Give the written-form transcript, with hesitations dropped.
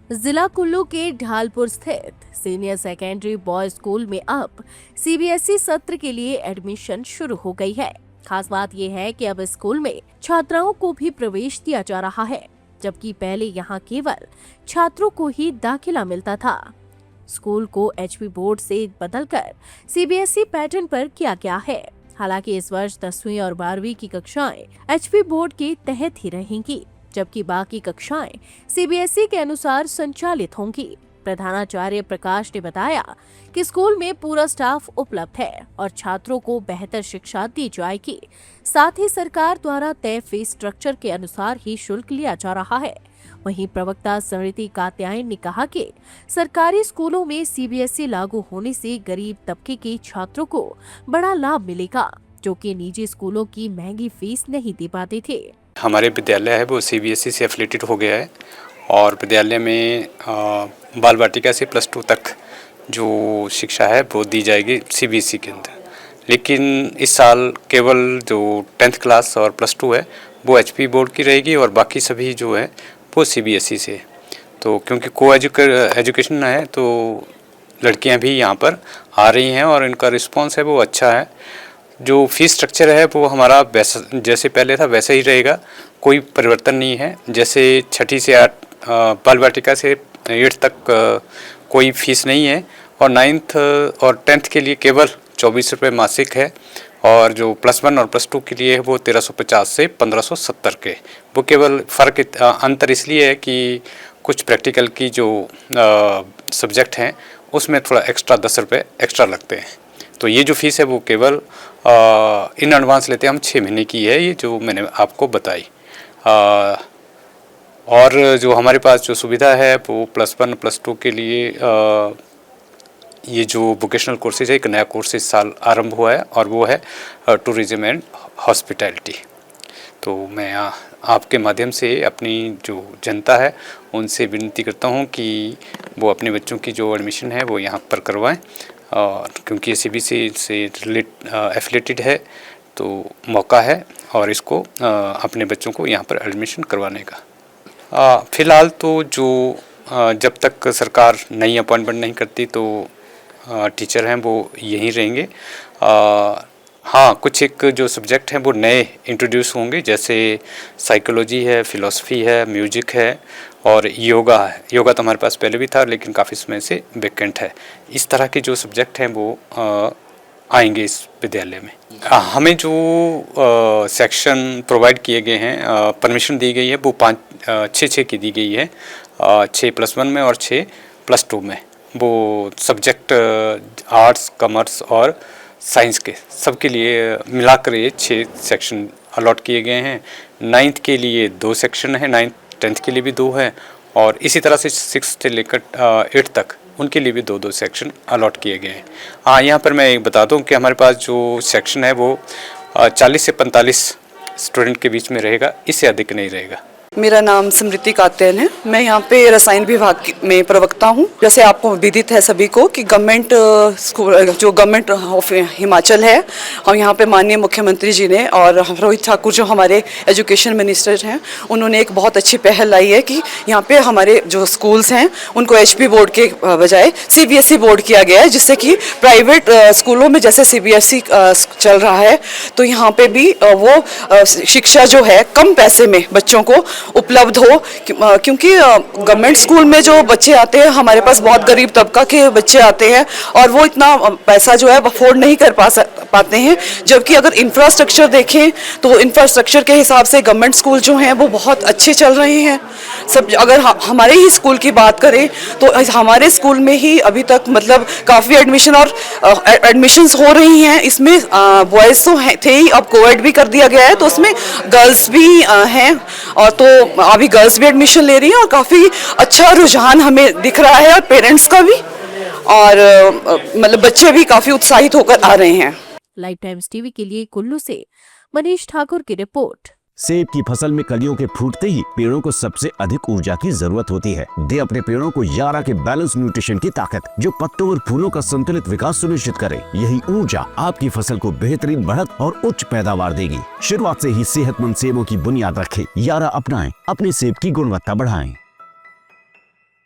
जिला कुल्लू के ढालपुर स्थित सीनियर सेकेंडरी बॉयज स्कूल में अब सीबीएसई सत्र के लिए एडमिशन शुरू हो गई है। खास बात यह है कि अब स्कूल में छात्राओं को भी प्रवेश दिया जा रहा है, जबकि पहले यहां केवल छात्रों को ही दाखिला मिलता था। स्कूल को एचपी बोर्ड से बदलकर सीबीएसई पैटर्न पर किया गया है। हालांकि इस वर्ष 10वीं और 12वीं की कक्षाएं एचपी बोर्ड के तहत ही रहेंगी, जबकि बाकी कक्षाएं सीबीएसई के अनुसार संचालित होंगी। प्रधानाचार्य प्रकाश ने बताया कि स्कूल में पूरा स्टाफ उपलब्ध है और छात्रों को बेहतर शिक्षा दी जाएगी। साथ ही सरकार द्वारा तय फीस स्ट्रक्चर के अनुसार ही शुल्क लिया जा रहा है। वहीं प्रवक्ता स्मृति कात्यायन ने कहा कि सरकारी स्कूलों में सीबीएसई लागू होने से गरीब तबके के छात्रों को बड़ा लाभ मिलेगा, जो कि निजी स्कूलों की महंगी फीस नहीं दे पाते थे। हमारे विद्यालय है वो सीबीएसई से एफिलेटेड हो गया है और विद्यालय में बाल बाटिका से +2 तक जो शिक्षा है वो दी जाएगी सीबीएसई के अंदर। लेकिन इस साल केवल जो 10th क्लास और +2 है वो एचपी बोर्ड की रहेगी और बाकी सभी जो है वो सीबीएसई से। तो क्योंकि एजुकेशन है तो लड़कियां भी यहाँ पर आ रही हैं और इनका रिस्पांस है वो अच्छा है। जो फीस स्ट्रक्चर है वो हमारा वैसा जैसे पहले था वैसा ही रहेगा, कोई परिवर्तन नहीं है। जैसे 6ठी से 8 बाल बाटिका से 8th तक कोई फीस नहीं है और 9th और 10th के लिए केवल 24 रुपये मासिक है और जो +1 और +2 के लिए है वो 1350 से 1570 के। वो केवल फ़र्क अंतर इसलिए है कि कुछ प्रैक्टिकल की जो सब्जेक्ट हैं उसमें थोड़ा एक्स्ट्रा 10 रुपये एक्स्ट्रा लगते हैं। तो ये जो फीस है वो केवल इन एडवांस लेते हैं हम 6 महीने की है, ये जो मैंने आपको बताई। और जो हमारे पास जो सुविधा है वो +1 +2 के लिए ये जो वोकेशनल कोर्सेज है, एक नया कोर्स इस साल आरंभ हुआ है और वो है टूरिज्म एंड हॉस्पिटैलिटी। तो मैं आपके माध्यम से अपनी जो जनता है उनसे विनती करता हूँ कि वो अपने बच्चों की जो एडमिशन है वो यहाँ पर करवाएं, और क्योंकि सीबीएसई से एफिलेटेड है तो मौका है और इसको अपने बच्चों को यहाँ पर एडमिशन करवाने का। फ़िलहाल तो जो जब तक सरकार नई अपॉइंटमेंट नहीं करती तो टीचर हैं वो यहीं रहेंगे। हाँ, कुछ एक जो सब्जेक्ट हैं वो नए इंट्रोड्यूस होंगे, जैसे साइकोलॉजी है, फ़िलॉसफी है, म्यूजिक है और योगा है। योगा तो हमारे पास पहले भी था लेकिन काफ़ी समय से वैकेंट है। इस तरह के जो सब्जेक्ट हैं वो आएंगे इस विद्यालय में। हमें जो सेक्शन प्रोवाइड किए गए हैं, परमिशन दी गई है वो 6 की दी गई है, 6 +1 में और 6 +2 में। वो सब्जेक्ट आर्ट्स, कॉमर्स और साइंस के सबके लिए मिलाकर ये 6 सेक्शन अलॉट किए गए हैं। 9th के लिए 2 सेक्शन है, 9th 10th के लिए भी 2 है और इसी तरह से 6 से लेकर 8 तक उनके लिए भी 2-2 सेक्शन अलॉट किए गए हैं। हाँ, यहाँ पर मैं बता दूँ कि हमारे पास जो सेक्शन है वो 40 से 45 स्टूडेंट के बीच में रहेगा, इससे अधिक नहीं रहेगा। मेरा नाम स्मृति कात्यायन है। मैं यहाँ पे रसायन विभाग में प्रवक्ता हूँ। जैसे आपको विदित है सभी को कि गवर्नमेंट स्कूल जो गवर्नमेंट ऑफ हिमाचल है और यहाँ पे माननीय मुख्यमंत्री जी ने और रोहित ठाकुर जो हमारे एजुकेशन मिनिस्टर हैं उन्होंने एक बहुत अच्छी पहल लाई है कि यहाँ पे हमारे जो स्कूल्स हैं उनको एचपी बोर्ड के बजाय सीबीएसई बोर्ड किया गया है, जिससे कि प्राइवेट स्कूलों में जैसे सीबीएसई चल रहा है तो यहाँ पे भी वो शिक्षा जो है कम पैसे में बच्चों को उपलब्ध हो। क्योंकि गवर्नमेंट स्कूल में जो बच्चे आते हैं, हमारे पास बहुत गरीब तबका के बच्चे आते हैं और वो इतना पैसा जो है अफोर्ड नहीं कर पाते हैं। जबकि अगर इंफ्रास्ट्रक्चर देखें तो इंफ्रास्ट्रक्चर के हिसाब से गवर्नमेंट स्कूल जो हैं वो बहुत अच्छे चल रहे हैं सब। अगर हमारे ही स्कूल की बात करें तो हमारे स्कूल में ही अभी तक मतलब काफ़ी एडमिशन और एडमिशन्स हो रही हैं। इसमें बॉयज़ तो थे ही, अब कोएड भी कर दिया गया है तो उसमें गर्ल्स भी हैं और तो अभी गर्ल्स भी एडमिशन ले रही हैं और काफ़ी अच्छा रुझान हमें दिख रहा है और पेरेंट्स का भी, और मतलब बच्चे भी काफ़ी उत्साहित होकर आ रहे हैं। लाइफ टाइम्स टीवी के लिए कुल्लू से मनीष ठाकुर की रिपोर्ट। सेब की फसल में कलियों के फूटते ही पेड़ों को सबसे अधिक ऊर्जा की जरूरत होती है। दे अपने पेड़ों को यारा के बैलेंस न्यूट्रिशन की ताकत, जो पत्तों और फूलों का संतुलित विकास सुनिश्चित करे। यही ऊर्जा आपकी फसल को बेहतरीन बढ़त और उच्च पैदावार देगी। शुरुआत से ही सेहतमंद सेबों की बुनियाद रखें। यारा अपनाएं, अपने सेब की गुणवत्ता बढ़ाएं।